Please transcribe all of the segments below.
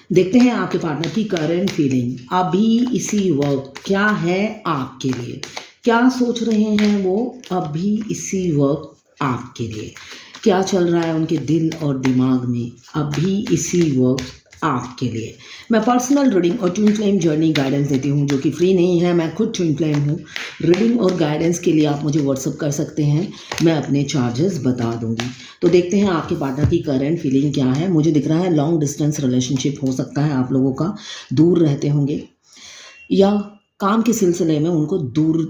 देखते हैं आपके पार्टनर की करंट फीलिंग अभी इसी वक्त क्या है आपके लिए। क्या सोच रहे हैं वो अभी इसी वक्त आपके लिए। क्या चल रहा है उनके दिल और दिमाग में अभी इसी वक्त आपके लिए। मैं पर्सनल रीडिंग और ट्विन फ्लेम जर्नी गाइडेंस देती हूँ जो कि फ्री नहीं है। मैं खुद ट्विन फ्लेम हूँ। रीडिंग और गाइडेंस के लिए आप मुझे व्हाट्सअप कर सकते हैं, मैं अपने चार्जेस बता दूंगी। तो देखते हैं आपके पार्टनर की करंट फीलिंग क्या है। मुझे दिख रहा है लॉन्ग डिस्टेंस रिलेशनशिप हो सकता है आप लोगों का, दूर रहते होंगे या काम के सिलसिले में उनको दूर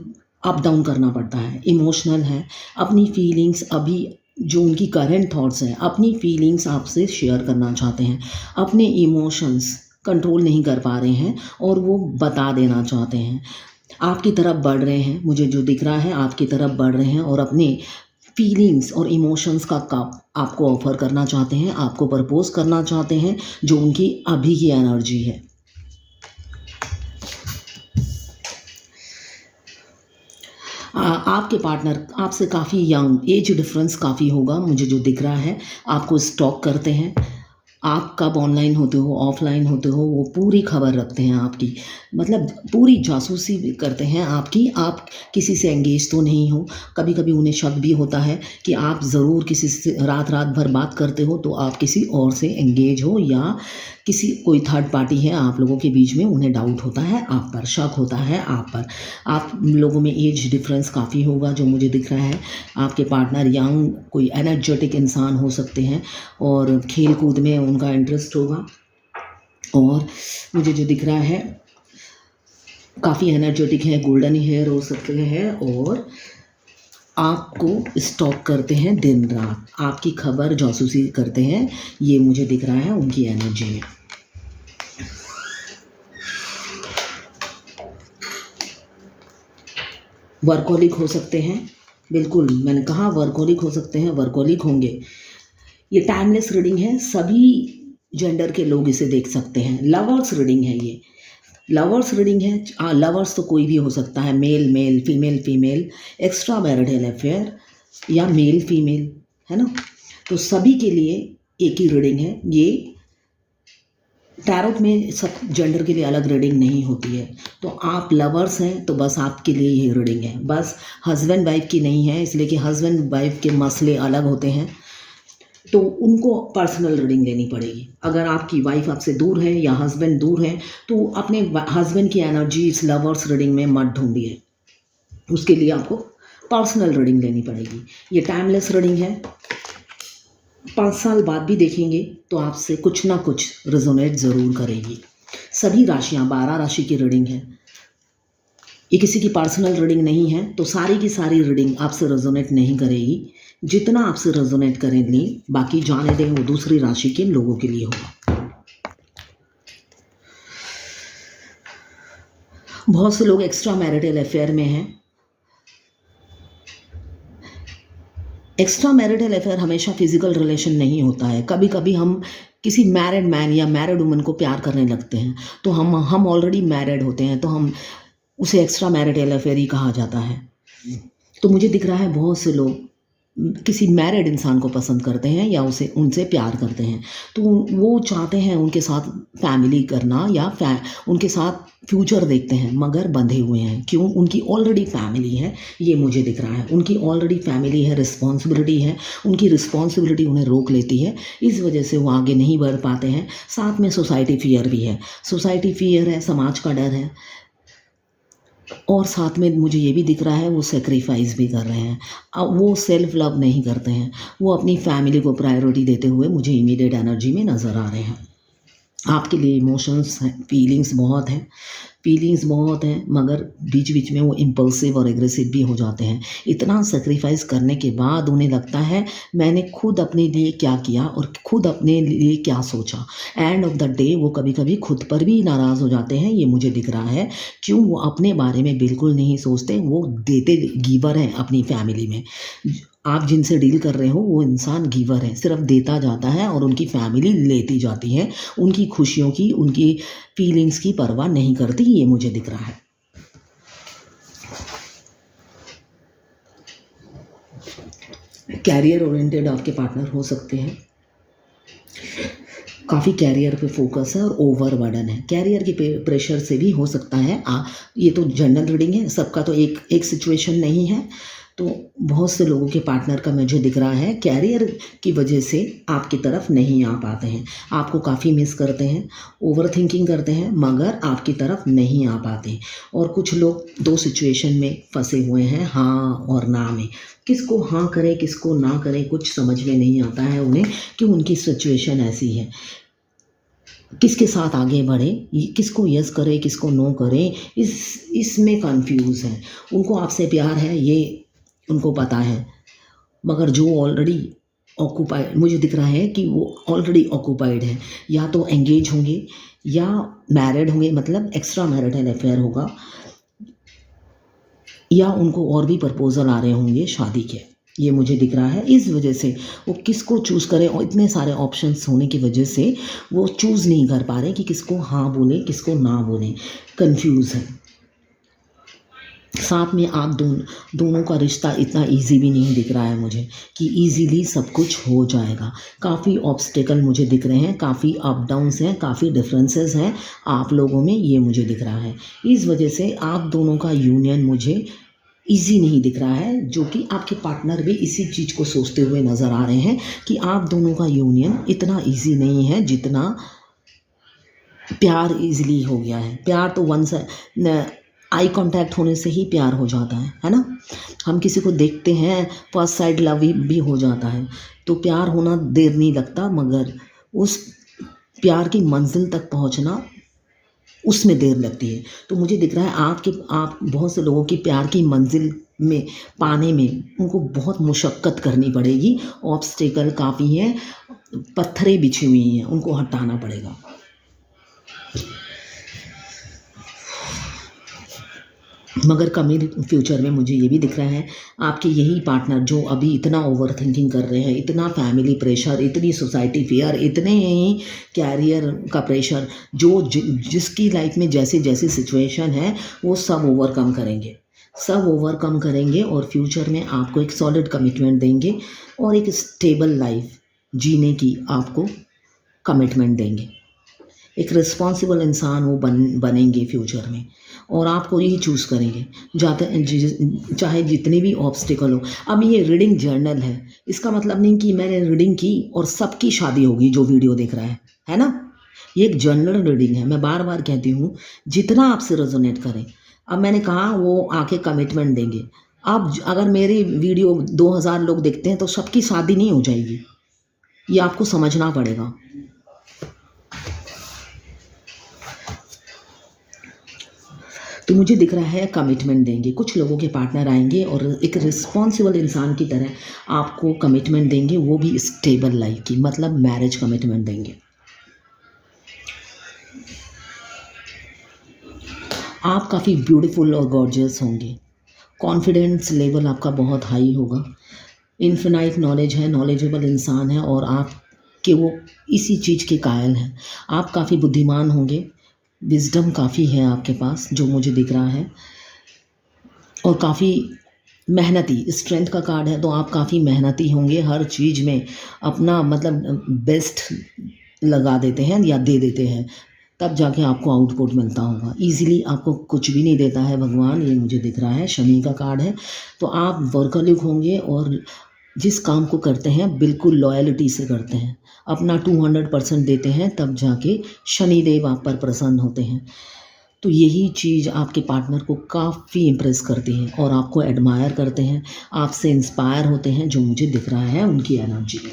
अप डाउन करना पड़ता है। इमोशनल है, अपनी फीलिंग्स अभी जो उनकी करंट थॉट्स हैं अपनी फीलिंग्स आपसे शेयर करना चाहते हैं। अपने इमोशंस कंट्रोल नहीं कर पा रहे हैं और वो बता देना चाहते हैं। आपकी तरफ बढ़ रहे हैं, मुझे जो दिख रहा है आपकी तरफ बढ़ रहे हैं और अपने फीलिंग्स और इमोशंस का कप आपको ऑफर करना चाहते हैं, आपको प्रपोज करना चाहते हैं जो उनकी अभी की एनर्जी है। आपके पार्टनर आपसे काफ़ी यंग, एज डिफरेंस काफ़ी होगा मुझे जो दिख रहा है। आपको स्टॉक करते हैं, आप कब ऑनलाइन होते हो ऑफलाइन होते हो वो पूरी खबर रखते हैं आपकी, मतलब पूरी जासूसी भी करते हैं आपकी। आप किसी से एंगेज तो नहीं हो। कभी कभी उन्हें शक भी होता है कि आप ज़रूर किसी से रात रात भर बात करते हो तो आप किसी और से एंगेज हो या किसी कोई थर्ड पार्टी है आप लोगों के बीच में। उन्हें डाउट होता है आप पर, शक होता है आप पर। आप लोगों में एज डिफरेंस काफ़ी होगा जो मुझे दिख रहा है। आपके पार्टनर यंग कोई एनर्जेटिक इंसान हो सकते हैं और खेल कूद में उनका इंटरेस्ट होगा। और मुझे जो दिख रहा है काफ़ी एनर्जेटिक है, गोल्डन हेयर हो सकते हैं और आपको स्टॉक करते हैं दिन रात, आपकी खबर जासूसी करते हैं। ये मुझे दिख रहा है उनकी एनर्जी में। वर्कोलिक हो सकते हैं, बिल्कुल मैंने कहा वर्कोलिक हो सकते हैं, वर्कोलिक होंगे। ये टाइमलेस रीडिंग है, सभी जेंडर के लोग इसे देख सकते हैं। लवर्स रीडिंग है ये, लवर्स रीडिंग है। लवर्स तो कोई भी हो सकता है, male male, female female, extra marital affair या मेल फीमेल, है ना। तो सभी के लिए एक ही रीडिंग है ये। टैरोट में सब जेंडर के लिए अलग रीडिंग नहीं होती है। तो आप लवर्स हैं तो बस आपके लिए ये रीडिंग है, बस हस्बैंड वाइफ की नहीं है, इसलिए कि हस्बैंड वाइफ के मसले अलग होते हैं तो उनको पर्सनल रीडिंग लेनी पड़ेगी। अगर आपकी वाइफ आपसे दूर है या हस्बैंड दूर है तो अपने हस्बैंड की एनर्जी इस लवर्स रीडिंग में मत ढूंढिए, उसके लिए आपको पर्सनल रीडिंग लेनी पड़ेगी। ये टाइमलेस रीडिंग है, 5 साल बाद भी देखेंगे तो आपसे कुछ ना कुछ रेजोनेट ज़रूर करेगी। सभी राशियाँ 12 राशि की रीडिंग है, ये किसी की पर्सनल रीडिंग नहीं है तो सारी की सारी रीडिंग आपसे रेजोनेट नहीं करेगी। जितना आपसे रेजोनेट करेंगी बाकी जाने दें, वो दूसरी राशि के लोगों के लिए होगा। बहुत से लोग एक्स्ट्रा मैरिटल अफेयर में हैं। एक्स्ट्रा मैरिटल अफेयर हमेशा फिजिकल रिलेशन नहीं होता है। कभी कभी हम किसी मैरिड मैन या मैरिड वुमन को प्यार करने लगते हैं तो हम ऑलरेडी मैरिड होते हैं तो हम उसे एक्स्ट्रा मैरिटल अफेयर ही कहा जाता है। तो मुझे दिख रहा है बहुत से लोग किसी मैरिड इंसान को पसंद करते हैं या उनसे प्यार करते हैं तो वो चाहते हैं उनके साथ फैमिली करना या उनके साथ फ्यूचर देखते हैं, मगर बंधे हुए हैं। क्यों? उनकी ऑलरेडी फैमिली है, ये मुझे दिख रहा है। उनकी ऑलरेडी फैमिली है, रिस्पॉन्सिबिलिटी है, उनकी रिस्पॉन्सिबिलिटी उन्हें रोक लेती है, इस वजह से वो आगे नहीं बढ़ पाते हैं। साथ में सोसाइटी फियर भी है, सोसाइटी फियर है, समाज का डर है और साथ में मुझे ये भी दिख रहा है वो सेक्रीफाइस भी कर रहे हैं। अब वो सेल्फ लव नहीं करते हैं, वो अपनी फैमिली को प्रायोरिटी देते हुए मुझे इमीडिएट एनर्जी में नज़र आ रहे हैं। आपके लिए इमोशंस हैं, फीलिंग्स बहुत हैं, फीलिंग्स बहुत हैं, मगर बीच बीच में वो इम्पल्सिव और एग्रेसिव भी हो जाते हैं। इतना सेक्रीफाइस करने के बाद उन्हें लगता है मैंने खुद अपने लिए क्या किया और खुद अपने लिए क्या सोचा। एंड ऑफ द डे वो कभी कभी खुद पर भी नाराज़ हो जाते हैं, ये मुझे दिख रहा है। क्यों? वो अपने बारे में बिल्कुल नहीं सोचते, वो देते गिवर हैं अपनी फैमिली में। आप जिनसे डील कर रहे हो वो इंसान गिवर है, सिर्फ देता जाता है और उनकी फैमिली लेती जाती है, उनकी खुशियों की, उनकी फीलिंग्स की परवाह नहीं करती, ये मुझे दिख रहा है। कैरियर ओरिएंटेड आपके पार्टनर हो सकते हैं। काफ़ी कैरियर पे फोकस है और ओवर बर्डन है। कैरियर के प्रेशर से भी हो सकता है। ये तो जनरल रीडिंग है, सबका तो एक सिचुएशन नहीं है। तो बहुत से लोगों के पार्टनर का मुझे दिख रहा है कैरियर की वजह से आपकी तरफ नहीं आ पाते हैं, आपको काफ़ी मिस करते हैं, ओवर थिंकिंग करते हैं, मगर आपकी तरफ नहीं आ पाते। और कुछ लोग दो सिचुएशन में फंसे हुए हैं, हाँ और ना में। किसको हाँ करें किसको ना करें कुछ समझ में नहीं आता है उन्हें कि उनकी सिचुएशन ऐसी है। किसके साथ आगे बढ़े, किसको यस करे किसको नो करें, इसमें कंफ्यूज है। उनको आपसे प्यार है ये उनको पता है, मगर जो ऑलरेडी ऑक्यूपाइड, मुझे दिख रहा है कि वो ऑलरेडी ऑक्यूपाइड है, या तो एंगेज होंगे या मैरिड होंगे, मतलब एक्स्ट्रा मैरिटल अफेयर होगा, या उनको और भी प्रपोजल आ रहे होंगे शादी के, ये मुझे दिख रहा है। इस वजह से वो किसको चूज़ करें, और इतने सारे ऑप्शंस होने की वजह से वो चूज़ नहीं कर पा रहे कि किसको हाँ बोलें किसको ना बोलें, कंफ्यूज है। साथ में आप दोनों का रिश्ता इतना इजी भी नहीं दिख रहा है मुझे कि इजीली सब कुछ हो जाएगा। काफ़ी ऑब्स्टेकल मुझे दिख रहे हैं, काफ़ी अप डाउन्स हैं, काफ़ी डिफरेंसेस हैं आप लोगों में, ये मुझे दिख रहा है। इस वजह से आप दोनों का यूनियन मुझे इजी नहीं दिख रहा है, जो कि आपके पार्टनर भी इसी चीज़ को सोचते हुए नज़र आ रहे हैं कि आप दोनों का यूनियन इतना ईजी नहीं है जितना प्यार ईजिली हो गया है। प्यार तो वन से आई कांटेक्ट होने से ही प्यार हो जाता है ना। हम किसी को देखते हैं, फर्स्ट साइड लव भी हो जाता है, तो प्यार होना देर नहीं लगता, मगर उस प्यार की मंजिल तक पहुंचना उसमें देर लगती है। तो मुझे दिख रहा है आप बहुत से लोगों की प्यार की मंजिल में पाने में उनको बहुत मुशक्क़त करनी पड़ेगी, ऑब्स्टेकल काफ़ी हैं, पत्थरें बिछी हुई हैं, उनको हटाना पड़ेगा। मगर कमिंग फ्यूचर में मुझे ये भी दिख रहा है आपके यही पार्टनर जो अभी इतना ओवर थिंकिंग कर रहे हैं, इतना फैमिली प्रेशर, इतनी सोसाइटी फियर, इतने ही कैरियर का प्रेशर, जिसकी लाइफ में जैसे जैसी सिचुएशन है वो सब ओवरकम करेंगे और फ्यूचर में आपको एक सॉलिड कमिटमेंट देंगे और एक स्टेबल लाइफ जीने की आपको कमिटमेंट देंगे। एक रिस्पॉन्सिबल इंसान वो बनेंगे फ्यूचर में, और आपको यही चूज़ करेंगे चाहे जितने भी ऑब्स्टिकल हो। अब ये रीडिंग जर्नल है, इसका मतलब नहीं कि मैंने रीडिंग की और सबकी शादी होगी जो वीडियो देख रहा है ना। ये एक जर्नल रीडिंग है, मैं बार बार कहती हूँ, जितना आपसे रेजोनेट करें। अब मैंने कहा वो आके कमिटमेंट देंगे। अब अगर मेरी वीडियो 2000 लोग देखते हैं तो सबकी शादी नहीं हो जाएगी, ये आपको समझना पड़ेगा। तो मुझे दिख रहा है कमिटमेंट देंगे, कुछ लोगों के पार्टनर आएंगे और एक रिस्पॉन्सिबल इंसान की तरह आपको कमिटमेंट देंगे, वो भी स्टेबल लाइफ की, मतलब मैरिज कमिटमेंट देंगे। आप काफ़ी ब्यूटीफुल और गॉर्जियस होंगे, कॉन्फिडेंस लेवल आपका बहुत हाई होगा, इन्फिनाइट नॉलेज है, नॉलेजेबल इंसान है, और आप कि वो इसी चीज़ के कायल हैं। आप काफ़ी बुद्धिमान होंगे, विजडम काफ़ी है आपके पास जो मुझे दिख रहा है, और काफ़ी मेहनती, स्ट्रेंथ का कार्ड है, तो आप काफ़ी मेहनती होंगे, हर चीज़ में अपना मतलब बेस्ट लगा देते हैं या दे देते हैं, तब जाके आपको आउटपुट मिलता होगा। इजीली आपको कुछ भी नहीं देता है भगवान, ये मुझे दिख रहा है, शनि का कार्ड है। तो आप वर्कहॉलिक होंगे और जिस काम को करते हैं बिल्कुल लॉयल्टी से करते हैं, अपना 200% देते हैं, तब जाके शनिदेव आप पर प्रसन्न होते हैं। तो यही चीज़ आपके पार्टनर को काफ़ी इम्प्रेस करती है और आपको एडमायर करते हैं, आपसे इंस्पायर होते हैं, जो मुझे दिख रहा है उनकी एनर्जी में।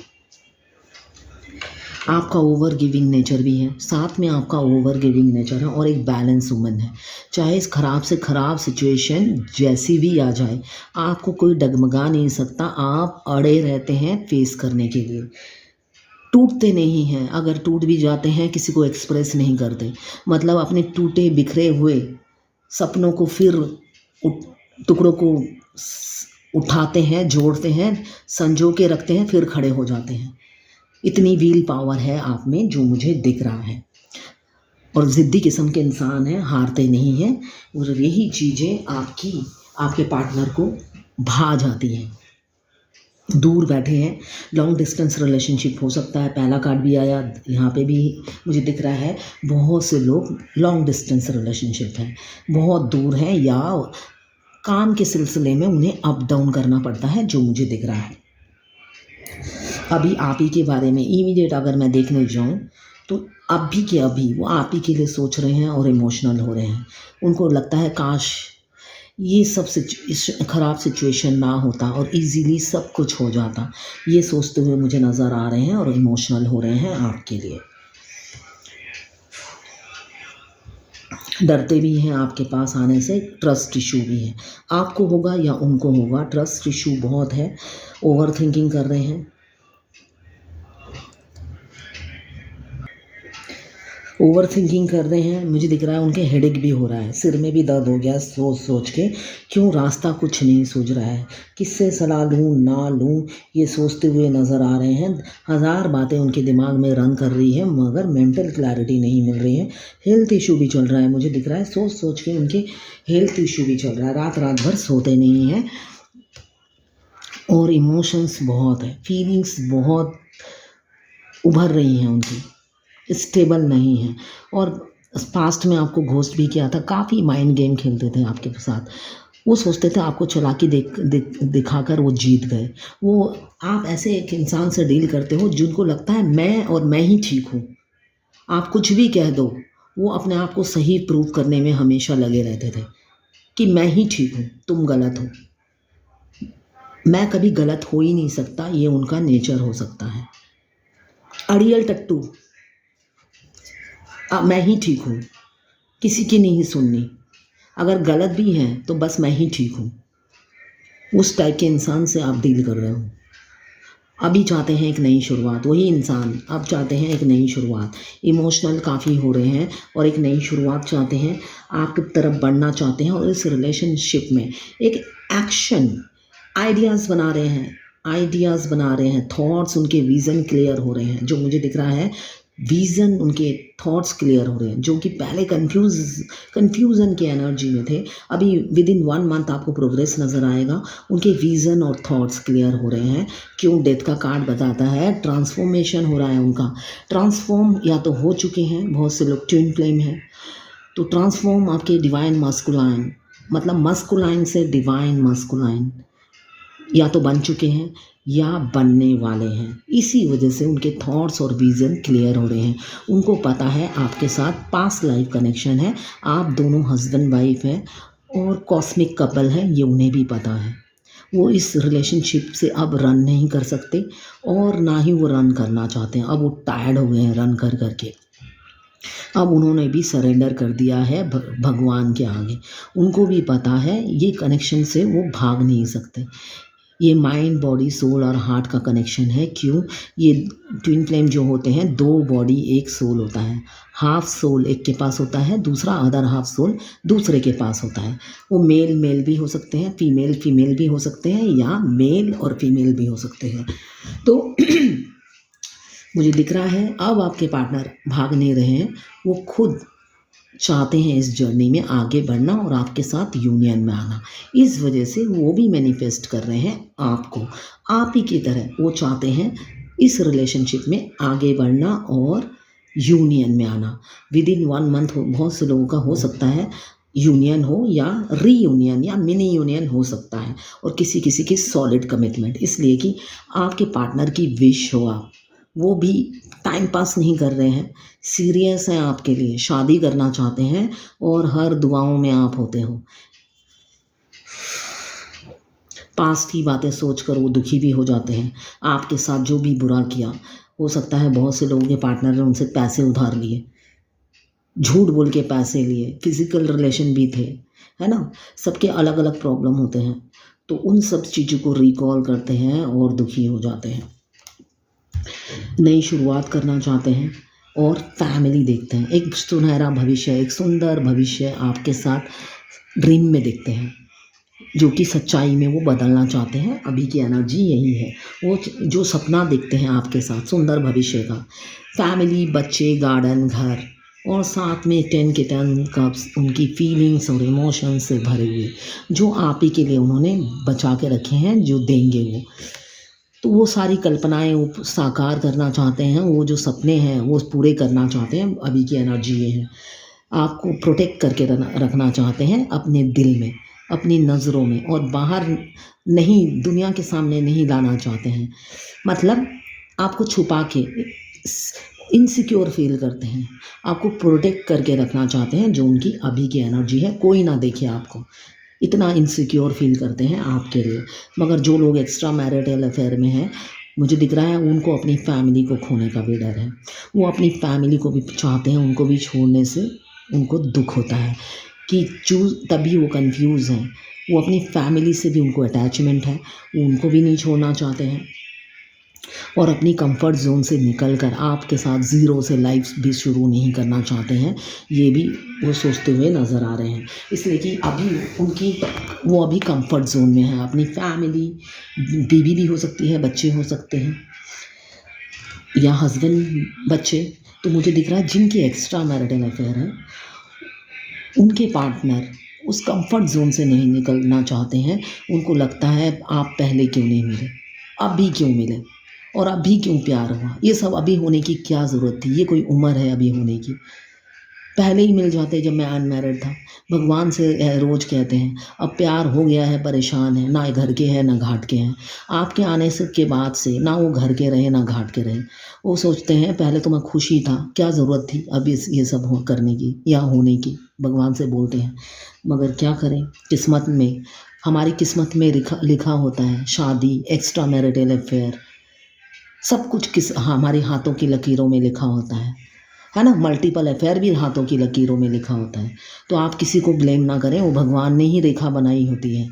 आपका ओवर गिविंग नेचर भी है, साथ में आपका ओवर गिविंग नेचर है और एक बैलेंस वुमन है। चाहे इस ख़राब से ख़राब सिचुएशन जैसी भी आ जाए, आपको कोई डगमगा नहीं सकता, आप अड़े रहते हैं फेस करने के लिए, टूटते नहीं हैं। अगर टूट भी जाते हैं किसी को एक्सप्रेस नहीं करते, मतलब अपने टूटे बिखरे हुए सपनों को फिर टुकड़ों को उठाते हैं, जोड़ते हैं, संजो के रखते हैं, फिर खड़े हो जाते हैं। इतनी व्हील पावर है आप में जो मुझे दिख रहा है, और ज़िद्दी किस्म के इंसान हैं, हारते नहीं हैं, और यही चीज़ें आपके पार्टनर को भा जाती हैं। दूर बैठे हैं, लॉन्ग डिस्टेंस रिलेशनशिप हो सकता है। पहला कार्ड भी आया, यहाँ पे भी मुझे दिख रहा है बहुत से लोग लॉन्ग डिस्टेंस रिलेशनशिप हैं, बहुत दूर हैं या काम के सिलसिले में उन्हें अप डाउन करना पड़ता है, जो मुझे दिख रहा है। अभी आप ही के बारे में इमीडिएट अगर मैं देखने जाऊँ तो अभी के अभी वो आप ही के लिए सोच रहे हैं और इमोशनल हो रहे हैं। उनको लगता है काश ये सब ख़राब सिचुएशन ना होता और इजीली सब कुछ हो जाता, ये सोचते हुए मुझे नज़र आ रहे हैं और इमोशनल हो रहे हैं आपके लिए। डरते भी हैं आपके पास आने से, ट्रस्ट इशू भी है, आपको होगा या उनको होगा, ट्रस्ट इशू बहुत है, ओवर थिंकिंग कर रहे हैं। ओवर थिंकिंग कर रहे हैं, मुझे दिख रहा है उनके हेडेक भी हो रहा है, सिर में भी दर्द हो गया सोच सोच के, क्यों रास्ता कुछ नहीं सूझ रहा है, किससे सलाह लूँ ना लूँ, ये सोचते हुए नज़र आ रहे हैं। हज़ार बातें उनके दिमाग में रन कर रही है मगर मेंटल क्लैरिटी नहीं मिल रही है। हेल्थ इशू भी चल रहा है, मुझे दिख रहा है सोच सोच के उनके हेल्थ इशू भी चल रहा है, रात रात भर सोते नहीं हैं और इमोशंस बहुत है, फीलिंग्स बहुत उभर रही हैं उनकी, स्टेबल नहीं है। और पास्ट में आपको घोस्ट भी किया था, काफ़ी माइंड गेम खेलते थे आपके साथ, वो सोचते थे आपको चालाकी दिखाकर वो जीत गए। वो आप ऐसे एक इंसान से डील करते हो जिनको लगता है मैं और मैं ही ठीक हूँ, आप कुछ भी कह दो, वो अपने आप को सही प्रूव करने में हमेशा लगे रहते थे कि मैं ही ठीक हूँ, तुम गलत हो। मैं कभी गलत हो ही नहीं सकता, ये उनका नेचर हो सकता है। अड़ियल टट्टू, मैं ही ठीक हूँ, किसी की नहीं सुननी, अगर गलत भी हैं तो बस मैं ही ठीक हूँ, उस टाइप के इंसान से आप डील कर रहे हो। अभी चाहते हैं एक नई शुरुआत, वही इंसान अब चाहते हैं एक नई शुरुआत, इमोशनल काफ़ी हो रहे हैं और एक नई शुरुआत चाहते हैं, आपकी तरफ बढ़ना चाहते हैं और इस रिलेशनशिप में एक एक्शन आइडियाज़ बना रहे हैं, थॉट्स उनके विज़न क्लियर हो रहे हैं, जो मुझे दिख रहा है विज़न उनके थॉट्स क्लियर हो रहे हैं, जो कि पहले कन्फ्यूज़न की एनर्जी में थे, अभी विद इन 1 मंथ आपको प्रोग्रेस नज़र आएगा, उनके विज़न और थॉट्स क्लियर हो रहे हैं। क्यों डेथ का कार्ड बताता है ट्रांसफॉर्मेशन हो रहा है उनका, ट्रांसफॉर्म या तो हो चुके हैं, बहुत से लोग ट्विन फ्लेम हैं, तो ट्रांसफॉर्म आपके डिवाइन मस्कुलाइन, मतलब मस्कुलाइन से डिवाइन मस्कुलाइन या तो बन चुके हैं या बनने वाले हैं। इसी वजह से उनके थॉट्स और विज़न क्लियर हो रहे हैं। उनको पता है आपके साथ पास्ट लाइफ कनेक्शन है, आप दोनों हस्बैंड वाइफ हैं और कॉस्मिक कपल हैं, ये उन्हें भी पता है। वो इस रिलेशनशिप से अब रन नहीं कर सकते और ना ही वो रन करना चाहते हैं, अब वो टायर्ड हो गए हैं रन कर कर के। अब उन्होंने भी सरेंडर कर दिया है भगवान के आगे। उनको भी पता है ये कनेक्शन से वो भाग नहीं सकते। ये माइंड बॉडी सोल और हार्ट का कनेक्शन है। क्यों? ये ट्विन फ्लेम जो होते हैं, 2 बॉडी 1 सोल होता है, हाफ सोल एक के पास होता है, दूसरा अदर हाफ सोल दूसरे के पास होता है। वो मेल मेल भी हो सकते हैं, फीमेल फीमेल भी हो सकते हैं या मेल और फीमेल भी हो सकते हैं। तो मुझे दिख रहा है अब आपके पार्टनर भाग नहीं रहे हैं, वो खुद चाहते हैं इस जर्नी में आगे बढ़ना और आपके साथ यूनियन में आना। इस वजह से वो भी मैनिफेस्ट कर रहे हैं आपको, आप ही की तरह वो चाहते हैं इस रिलेशनशिप में आगे बढ़ना और यूनियन में आना। विद इन 1 मंथ बहुत से लोगों का हो सकता है यूनियन हो या रीयूनियन या मिनी यूनियन हो सकता है, और किसी किसी की सॉलिड कमिटमेंट, इसलिए कि आपके पार्टनर की विश हो, आप वो भी टाइम पास नहीं कर रहे हैं, सीरियस हैं आपके लिए, शादी करना चाहते हैं और हर दुआओं में आप होते हो। पास्ट की बातें सोचकर वो दुखी भी हो जाते हैं, आपके साथ जो भी बुरा किया। हो सकता है बहुत से लोगों के पार्टनर ने उनसे पैसे उधार लिए, झूठ बोल के पैसे लिए, फिजिकल रिलेशन भी थे, है ना। सबके अलग अलग प्रॉब्लम होते हैं, तो उन सब चीज़ों को रिकॉल करते हैं और दुखी हो जाते हैं। नई शुरुआत करना चाहते हैं और फैमिली देखते हैं, एक सुनहरा भविष्य, एक सुंदर भविष्य आपके साथ ड्रीम में देखते हैं, जो कि सच्चाई में वो बदलना चाहते हैं। अभी की एनर्जी यही है, वो जो सपना देखते हैं आपके साथ सुंदर भविष्य का, फैमिली, बच्चे, गार्डन, घर और साथ में 10 के 10 कप्स, उनकी फीलिंग्स और इमोशंस से भरे हुए, जो आप ही के लिए उन्होंने बचा के रखे हैं, जो देंगे वो। तो वो सारी कल्पनाएं वो साकार करना चाहते हैं, वो जो सपने हैं वो पूरे करना चाहते हैं। अभी की एनर्जी ये है, आपको प्रोटेक्ट करके रखना चाहते हैं अपने दिल में, अपनी नज़रों में, और बाहर नहीं, दुनिया के सामने नहीं लाना चाहते हैं। मतलब आपको छुपा के इनसिक्योर फील करते हैं, आपको प्रोटेक्ट करके रखना चाहते हैं। जो उनकी अभी की एनर्जी है, कोई ना देखे आपको, इतना इनसिक्योर फील करते हैं आपके लिए। मगर जो लोग एक्स्ट्रा मैरिटल अफेयर में हैं, मुझे दिख रहा है उनको अपनी फैमिली को खोने का भी डर है। वो अपनी फैमिली को भी चाहते हैं, उनको भी छोड़ने से उनको दुख होता है कि तभी वो कंफ्यूज हैं। वो अपनी फैमिली से भी उनको अटैचमेंट है, वो उनको भी नहीं छोड़ना चाहते हैं, और अपनी कंफर्ट जोन से निकलकर आपके साथ ज़ीरो से लाइफ भी शुरू नहीं करना चाहते हैं। ये भी वो सोचते हुए नज़र आ रहे हैं, इसलिए कि अभी वो अभी कंफर्ट जोन में है। अपनी फैमिली, बीवी भी हो सकती है, बच्चे हो सकते हैं, या हस्बैंड, बच्चे। तो मुझे दिख रहा है जिनके एक्स्ट्रा मैरिटल अफेयर है, उनके पार्टनर उस कंफर्ट जोन से नहीं निकलना चाहते हैं। उनको लगता है आप पहले क्यों नहीं मिले, अभी क्यों मिले, और अभी क्यों प्यार हुआ। ये सब अभी होने की क्या ज़रूरत थी, ये कोई उम्र है अभी होने की, पहले ही मिल जाते जब मैं अनमैरिड था। भगवान से रोज़ कहते हैं अब प्यार हो गया है, परेशान है, ना घर के हैं ना घाट के हैं। आपके आने से के बाद से ना वो घर के रहे ना घाट के रहे। वो सोचते हैं पहले तो मैं खुशी था, क्या ज़रूरत थी अब ये सब करने की या होने की, भगवान से बोलते हैं। मगर क्या करें, किस्मत में, हमारी किस्मत में लिखा होता है शादी, एक्स्ट्रा मैरिटल अफेयर, सब कुछ हमारे हाथों की लकीरों में लिखा होता है ना। मल्टीपल अफेयर भी हाथों की लकीरों में लिखा होता है। तो आप किसी को ब्लेम ना करें, वो भगवान ने ही रेखा बनाई होती है।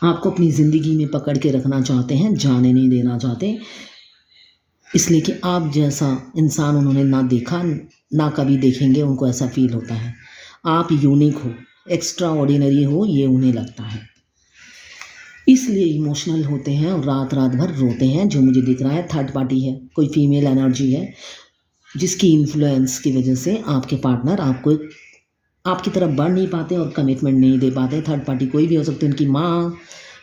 आपको अपनी ज़िंदगी में पकड़ के रखना चाहते हैं, जाने नहीं देना चाहते, इसलिए कि आप जैसा इंसान उन्होंने ना देखा, ना कभी देखेंगे। उनको ऐसा फील होता है आप यूनिक हो, एक्स्ट्रा ऑर्डिनरी हो, ये उन्हें लगता है। इसलिए इमोशनल होते हैं और रात रात भर रोते हैं। जो मुझे दिख रहा है थर्ड पार्टी है, कोई फीमेल एनर्जी है, जिसकी इन्फ्लुएंस की वजह से आपके पार्टनर आपकी तरफ बढ़ नहीं पाते और कमिटमेंट नहीं दे पाते। थर्ड पार्टी कोई भी हो सकती है, उनकी माँ,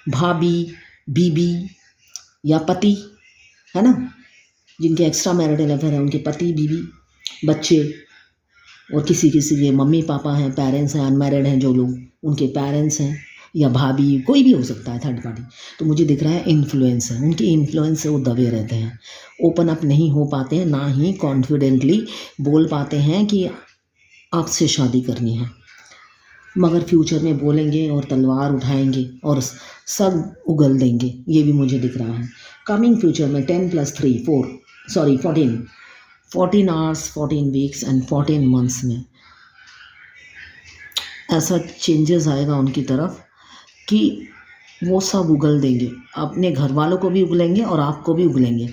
भाभी, बीबी या पति, है ना। जिनके एक्स्ट्रा मैरिटल अफेयर है, उनके पति, बीबी, बच्चे, और किसी के मम्मी पापा हैं, पेरेंट्स हैं, अनमैरिड हैं जो लोग, उनके पेरेंट्स हैं, या भाभी, कोई भी हो सकता है थर्ड पार्टी। तो मुझे दिख रहा है इन्फ्लुएंस है, उनकी इन्फ्लुएंस से वो दबे रहते हैं, ओपन अप नहीं हो पाते हैं, ना ही कॉन्फिडेंटली बोल पाते हैं कि आपसे शादी करनी है। मगर फ्यूचर में बोलेंगे और तलवार उठाएंगे और सब उगल देंगे, ये भी मुझे दिख रहा है। कमिंग फ्यूचर में 10 + 3 14 आवर्स, 14 वीक्स एंड 14 मंथ्स में ऐसा चेंजेस आएगा उनकी तरफ कि वो सब उगल देंगे। अपने घर वालों को भी उगलेंगे और आपको भी उगलेंगे,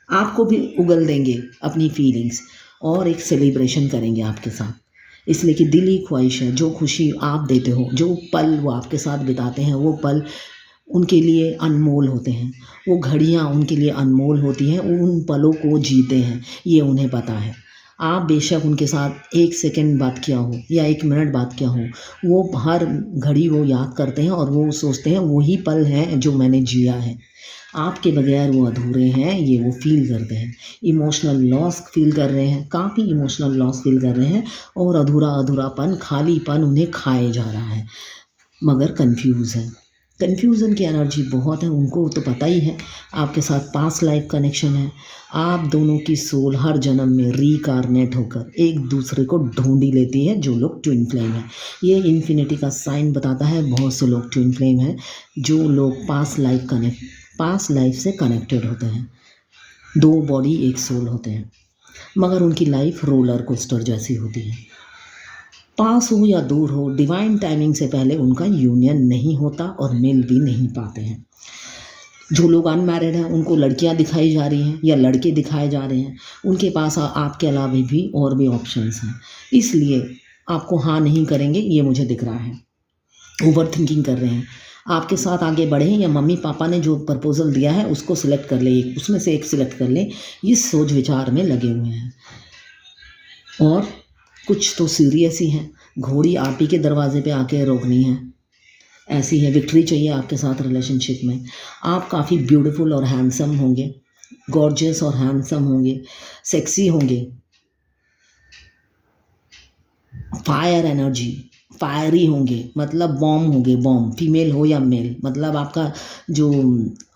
आपको भी उगल देंगे अपनी फीलिंग्स, और एक सेलिब्रेशन करेंगे आपके साथ। इसलिए कि दिली ख्वाहिश है, जो खुशी आप देते हो, जो पल वो आपके साथ बिताते हैं, वो पल उनके लिए अनमोल होते हैं, वो घड़ियाँ उनके लिए अनमोल होती हैं। उन पलों को जीते हैं, ये उन्हें पता है। आप बेशक उनके साथ 1 सेकंड बात किया हो या 1 मिनट बात किया हो, वो हर घड़ी वो याद करते हैं और वो सोचते हैं वही पल हैं जो मैंने जिया है। आपके बगैर वो अधूरे हैं, ये वो फील करते हैं। इमोशनल लॉस फील कर रहे हैं, काफ़ी इमोशनल लॉस फील कर रहे हैं, और अधूरापन, खालीपन उन्हें खाए जा रहा है, मगर कंफ्यूज है। कन्फ्यूज़न की एनर्जी बहुत है, उनको तो पता ही है आपके साथ पास्ट लाइफ कनेक्शन है। आप दोनों की सोल हर जन्म में रीकारनेट होकर एक दूसरे को ढूंढी लेती है। जो लोग ट्विन फ्लेम है, ये इन्फिनिटी का साइन बताता है। बहुत से लोग ट्विन फ्लेम हैं, जो लोग पास्ट लाइफ से कनेक्टेड होते हैं। 2 बॉडी 1 सोल होते हैं, मगर उनकी लाइफ रोलर कोस्टर जैसी होती है। पास हो या दूर हो, डिवाइन टाइमिंग से पहले उनका यूनियन नहीं होता और मिल भी नहीं पाते हैं। जो लोग अनमैरिड हैं, उनको लड़कियां दिखाई जा रही हैं या लड़के दिखाए जा रहे हैं, उनके पास आपके अलावा भी और भी ऑप्शंस हैं, इसलिए आपको हाँ नहीं करेंगे, ये मुझे दिख रहा है। ओवर थिंकिंग कर रहे हैं, आपके साथ आगे बढ़ें या मम्मी पापा ने जो प्रपोजल दिया है उसको सिलेक्ट कर ले, उसमें से एक सिलेक्ट कर ले, इस सोच विचार में लगे हुए हैं। और कुछ तो सीरियस ही हैं, घोड़ी आप ही के दरवाजे पे आके रोकनी है। ऐसी है, विक्ट्री चाहिए आपके साथ रिलेशनशिप में। आप काफ़ी ब्यूटीफुल और हैंडसम होंगे, गॉर्जियस और हैंडसम होंगे, सेक्सी होंगे, फायर एनर्जी, फायरी होंगे, मतलब बॉम्ब होंगे, बॉम्ब, फीमेल हो या मेल, मतलब आपका जो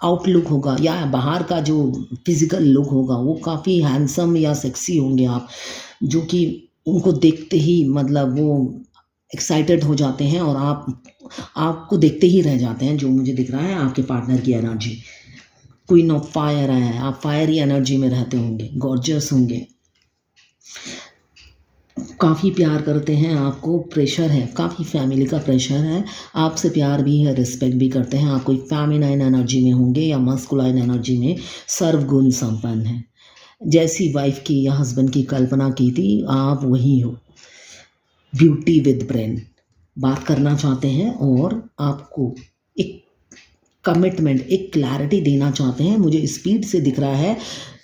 आउटलुक होगा या बाहर का जो फिजिकल लुक होगा वो काफ़ी हैंडसम या सेक्सी होंगे आप, जो कि उनको देखते ही मतलब वो एक्साइटेड हो जाते हैं और आप आपको देखते ही रह जाते हैं। जो मुझे दिख रहा है आपके पार्टनर की एनर्जी क्वीन ऑफ फायर है, आप फायरी एनर्जी में रहते होंगे, गॉर्जियस होंगे, काफ़ी प्यार करते हैं, आपको प्रेशर है, काफ़ी फैमिली का प्रेशर है, आपसे प्यार भी है, रिस्पेक्ट भी करते हैं। आप कोई फेमिनाइन एनर्जी में होंगे या मस्कुलाइन एनर्जी में सर्वगुण संपन्न हैं। जैसी वाइफ की या हस्बैंड की कल्पना की थी आप वही हो, ब्यूटी विद ब्रेन, बात करना चाहते हैं और आपको एक कमिटमेंट, एक क्लैरिटी देना चाहते हैं। मुझे स्पीड से दिख रहा है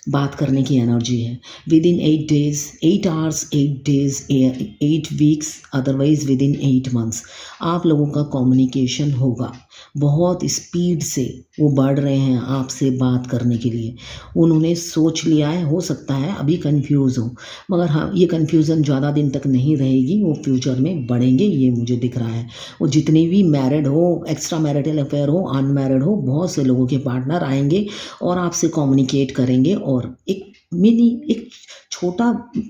बात करने की एनर्जी है। With in 8 days, 8 hours, 8 days, 8 weeks, otherwise with in 8 months आप लोगों का कम्युनिकेशन होगा। बहुत स्पीड से वो बढ़ रहे हैं आपसे बात करने के लिए। उन्होंने सोच लिया है, हो सकता है अभी कंफ्यूज हो, मगर हाँ ये कंफ्यूजन ज़्यादा दिन तक नहीं रहेगी, वो फ्यूचर में बढ़ेंगे, ये मुझे दिख रहा है। वो जितने भी मैरिड हो, एक्स्ट्रा मैरिटल अफेयर हो, अनमैरिड हो, बहुत से लोगों के पार्टनर आएंगे और आपसे कम्युनिकेट करेंगे और एक छोटा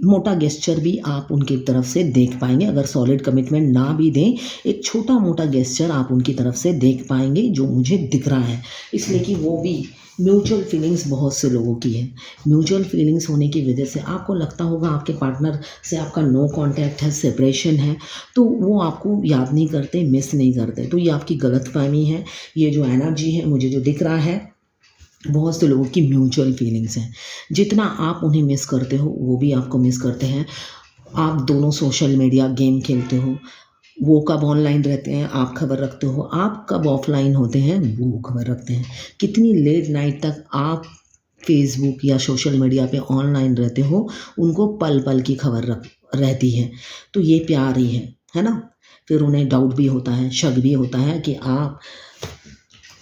मोटा गेस्चर भी आप उनकी तरफ से देख पाएंगे। अगर सॉलिड कमिटमेंट ना भी दें, एक छोटा मोटा गेस्चर आप उनकी तरफ से देख पाएंगे, जो मुझे दिख रहा है। इसलिए कि वो भी म्यूचुअल फीलिंग्स बहुत से लोगों की है। म्यूचुअल फीलिंग्स होने की वजह से आपको लगता होगा आपके पार्टनर से आपका नो कांटेक्ट है, सेपरेशन है, तो वो आपको याद नहीं करते, मिस नहीं करते, तो ये आपकी गलतफहमी है। ये जो एनर्जी है मुझे जो दिख रहा है, बहुत से लोगों की म्यूचुअल फीलिंग्स हैं। जितना आप उन्हें मिस करते हो वो भी आपको मिस करते हैं। आप दोनों सोशल मीडिया गेम खेलते हो, वो कब ऑनलाइन रहते हैं आप खबर रखते हो, आप कब ऑफलाइन होते हैं वो खबर रखते हैं। कितनी लेट नाइट तक आप फेसबुक या सोशल मीडिया पे ऑनलाइन रहते हो, उनको पल पल की खबर रख रहती है। तो ये प्यार ही है ना। फिर उन्हें डाउट भी होता है, शक भी होता है कि आप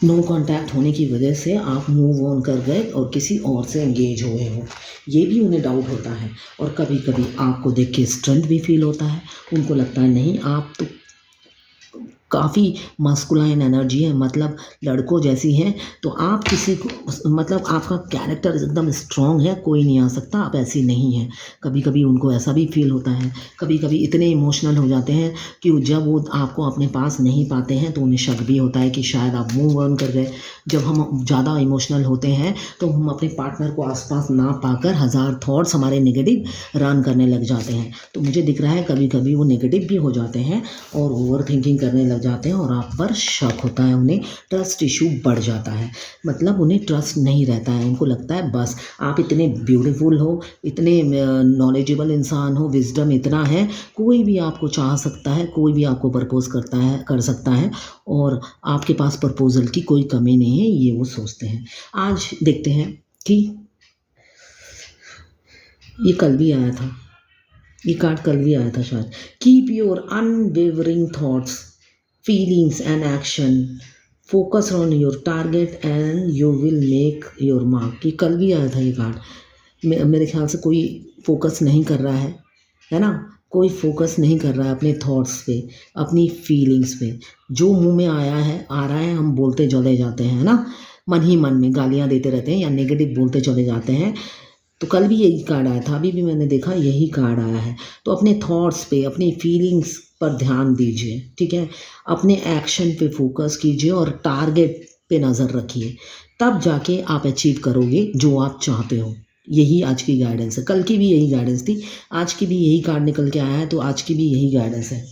नो कांटेक्ट होने की वजह से आप मूव ऑन कर गए और किसी और से एंगेज हुए हो, ये भी उन्हें डाउट होता है। और कभी कभी आपको देख के स्ट्रेंथ भी फील होता है, उनको लगता है नहीं आप तो काफ़ी मस्कुलाइन एनर्जी है, मतलब लड़कों जैसी हैं, तो आप किसी को मतलब आपका कैरेक्टर एकदम स्ट्रांग है, कोई नहीं आ सकता, आप ऐसी नहीं हैं। कभी कभी उनको ऐसा भी फील होता है। कभी कभी इतने इमोशनल हो जाते हैं कि जब वो आपको अपने पास नहीं पाते हैं तो उन्हें शक भी होता है कि शायद आप मूव ऑन कर गए। जब हम ज़्यादा इमोशनल होते हैं तो हम अपने पार्टनर को आसपास ना पाकर हज़ार थॉट्स हमारे नेगेटिव रन करने लग जाते हैं। तो मुझे दिख रहा है कभी कभी वो नेगेटिव भी हो जाते हैं और ओवर थिंकिंग करने लग जाते हैं और आप पर शक होता है, उन्हें ट्रस्ट इशू बढ़ जाता है, मतलब उन्हें ट्रस्ट नहीं रहता है। उनको लगता है बस आप इतने ब्यूटीफुल हो, इतने नॉलेजेबल इंसान हो, विजडम इतना है, कोई भी आपको चाह सकता है, कोई भी आपको प्रपोज कर सकता है और आपके पास प्रपोजल की कोई कमी नहीं है, ये वो सोचते हैं। आज देखते हैं कि ये कल भी आया था, ये कार्ड कल भी आया था शायद। Keep your unwavering thoughts, feelings and action, focus on your target and you will make your mark। ये कल भी आया था ये कार्ड। मेरे ख्याल से कोई फोकस नहीं कर रहा है ना, कोई फोकस नहीं कर रहा है अपने थॉट्स पे, अपनी फीलिंग्स पे। जो मुंह में आया है आ रहा है, हम बोलते चले जाते हैं ना, मन ही मन में गालियां देते रहते हैं या नेगेटिव बोलते चले जाते हैं। तो कल भी यही कार्ड आया था, अभी भी मैंने देखा यही कार्ड आया है। तो अपने थॉट्स पे, अपनी फीलिंग्स पर ध्यान दीजिए, ठीक है, अपने एक्शन पे फोकस कीजिए और टारगेट पे नज़र रखिए, तब जाके आप अचीव करोगे जो आप चाहते हो। यही आज की गाइडेंस है, कल की भी यही गाइडेंस थी, आज की भी यही कार्ड निकल के आया है, तो आज की भी यही गाइडेंस है।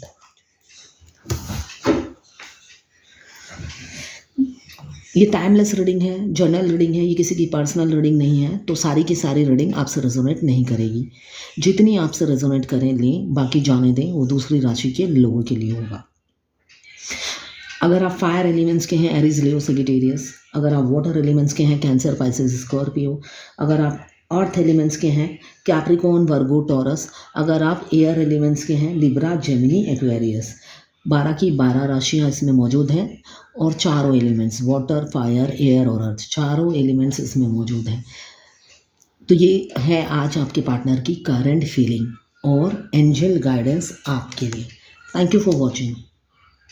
ये टाइमलेस रीडिंग है, जर्नल रीडिंग है, ये किसी की पर्सनल रीडिंग नहीं है, तो सारी की सारी रीडिंग आपसे रेजोनेट नहीं करेगी। जितनी आपसे रेजोनेट करें लें, बाकी जाने दें, वो दूसरी राशि के लोगों के लिए होगा। अगर आप फायर एलिमेंट्स के हैं, एरीज, लियो, सजिटेरियस। अगर आप वाटर एलिमेंट्स के हैं, कैंसर, पाइसेस, स्कॉर्पियो। अगर आप अर्थ एलिमेंट्स के हैं, कैप्रिकॉर्न, वर्गो, टॉरस। अगर आप एयर एलिमेंट्स के हैं, लिब्रा, जेमिनी, एक्वेरियस। 12 की 12 राशियाँ इसमें मौजूद हैं और चारों एलिमेंट्स वाटर, फायर, एयर और अर्थ, चारों एलिमेंट्स इसमें मौजूद हैं। तो ये है आज आपके पार्टनर की करंट फीलिंग और एंजल गाइडेंस आपके लिए। Thank you for watching.